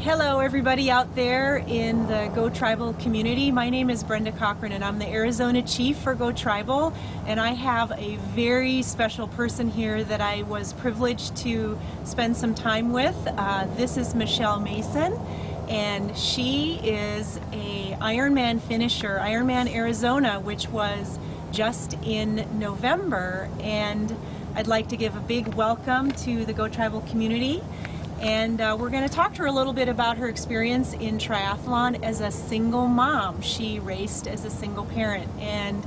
Hello everybody out there in the GOTRIbal community. My name is Brenda Cochran and I'm the Arizona Chief for GOTRIbal, and I have a very special person here that I was privileged to spend some time with. This is Michele Maassen, and she is a Ironman finisher, Ironman Arizona, which was just in November, and I'd like to give a big welcome to the GOTRIbal community. And we're going to talk to her a little bit about her experience in triathlon as a single mom. She raced as a single parent, and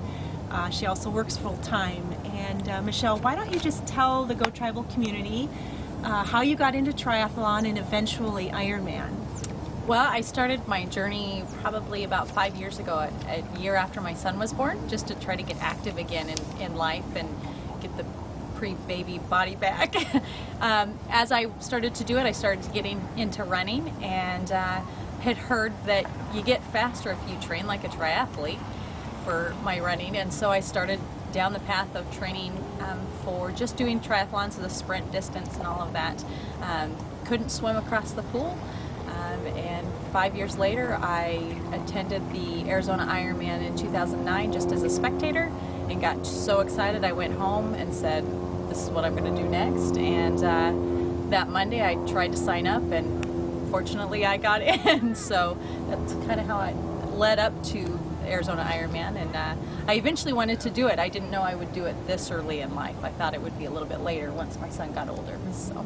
she also works full-time. And Michele, why don't you just tell the GOTRIbal community how you got into triathlon and eventually Ironman? Well, I started my journey probably about 5 years ago, a year after my son was born, just to try to get active again in life and get the pre-baby body back. As I started to do it, I started getting into running, and had heard that you get faster if you train like a triathlete for my running, and so I started down the path of training for just doing triathlons, the sprint distance and all of that. Couldn't swim across the pool, and 5 years later I attended the Arizona Ironman in 2009 just as a spectator, and got so excited I went home and said, this is what I'm going to do next. And that Monday I tried to sign up, and fortunately I got in. So that's kind of how I led up to Arizona Ironman, and I eventually wanted to do it. I didn't know I would do it this early in life. I thought it would be a little bit later once my son got older. So,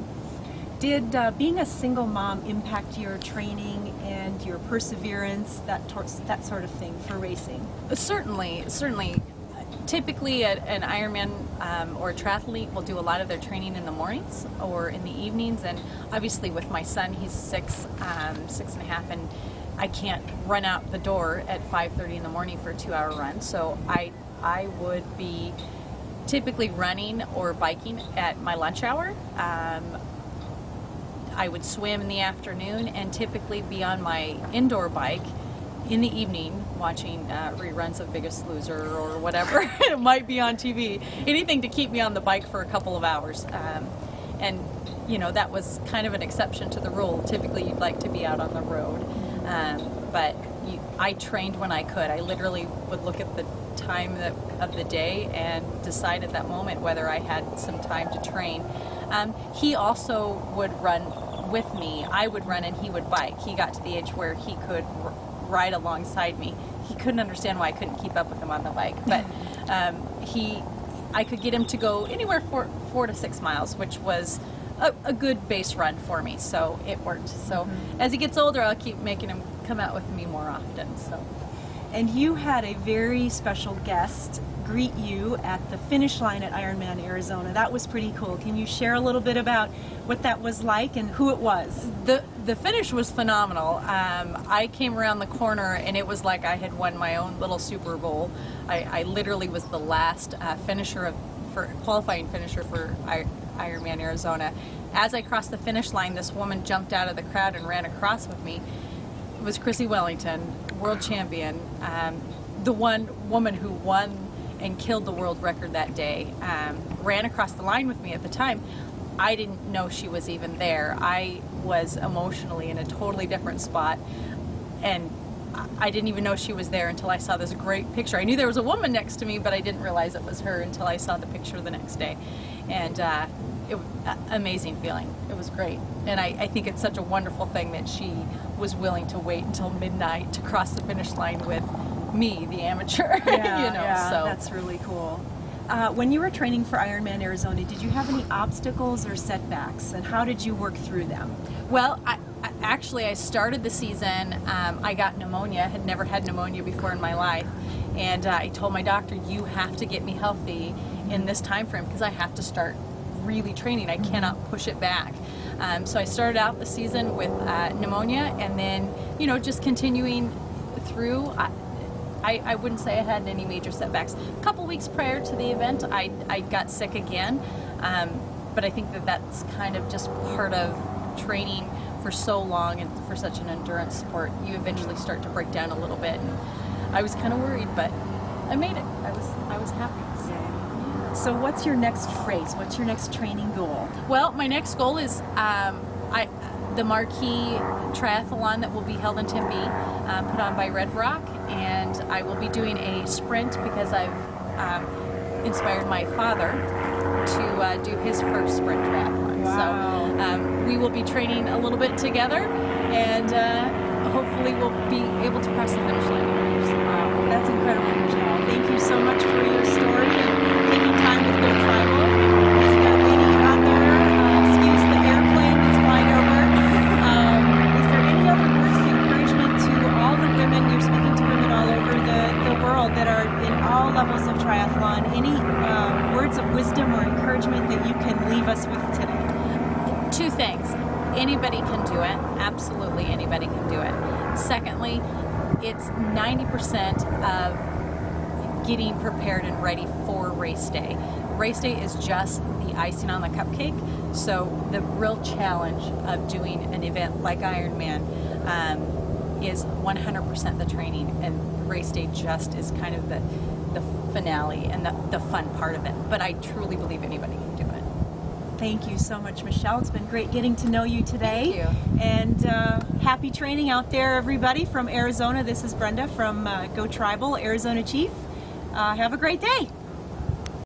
did being a single mom impact your training and your perseverance, that sort of thing for racing? Certainly. Typically an Ironman or a triathlete will do a lot of their training in the mornings or in the evenings, and obviously with my son, he's six and a half, and I can't run out the door at 5:30 in the morning for a 2-hour run, so I would be typically running or biking at my lunch hour. I would swim in the afternoon and typically be on my indoor bike in the evening watching reruns of Biggest Loser or whatever it might be on TV. Anything to keep me on the bike for a couple of hours. And you know, that was kind of an exception to the rule. Typically you'd like to be out on the road. But I trained when I could. I literally would look at the time of the day and decide at that moment whether I had some time to train. He also would run with me. I would run and he would bike. He got to the age where he could ride alongside me. He couldn't understand why I couldn't keep up with him on the bike, but I could get him to go anywhere 4 to 6 miles, which was a good base run for me, so it worked. So as he gets older, I'll keep making him come out with me more often. So. And you had a very special guest greet you at the finish line at Ironman Arizona. That was pretty cool. Can you share a little bit about what that was like and who it was? The finish was phenomenal. I came around the corner and it was like I had won my own little Super Bowl. I literally was the last qualifying finisher for Ironman Arizona. As I crossed the finish line, this woman jumped out of the crowd and ran across with me. It was Chrissy Wellington, world champion, the one woman who won and killed the world record that day, ran across the line with me at the time. I didn't know she was even there. I was emotionally in a totally different spot, and I didn't even know she was there until I saw this great picture. I knew there was a woman next to me, but I didn't realize it was her until I saw the picture the next day. And it was an amazing feeling. It was great. And I think it's such a wonderful thing that she was willing to wait until midnight to cross the finish line with me, the amateur. Yeah, so that's really cool. When you were training for Ironman Arizona, did you have any obstacles or setbacks, and how did you work through them? Well, actually I started the season, I got pneumonia, had never had pneumonia before in my life, and I told my doctor, you have to get me healthy in this time frame because I have to start really training. I cannot push it back. So I started out the season with pneumonia, and then, you know, just continuing through. I wouldn't say I had any major setbacks. A couple weeks prior to the event, I got sick again, but I think that's kind of just part of training for so long and for such an endurance sport. You eventually start to break down a little bit, and I was kind of worried, but I made it. I was happy. So what's your next race? What's your next training goal? Well, my next goal is the marquee triathlon that will be held in Tempe, put on by Red Rock, and I will be doing a sprint because I've inspired my father to do his first sprint triathlon. Wow. So we will be training a little bit together, and hopefully we'll be able to cross the finish line. Wow, well, that's incredible, Michele. Thank you so much for your story and taking time with GOTRIbal. Is that lady out there? Excuse the airplane that's flying over. Is there any other words of encouragement to all the women? You're speaking to women all over the world that are in all levels of triathlon. Any words of wisdom or encouragement that you can leave us with today? Two things. Anybody can do it. Absolutely anybody can do it. Secondly, it's 90% of getting prepared and ready for race day. Race day is just the icing on the cupcake. So the real challenge of doing an event like Ironman is 100% the training, and race day just is kind of the finale and the fun part of it. But I truly believe anybody can do it. Thank you so much, Michele. It's been great getting to know you today. Thank you. And happy training out there, everybody from Arizona. This is Brenda from GOTRIbal, Arizona Chief. Have a great day.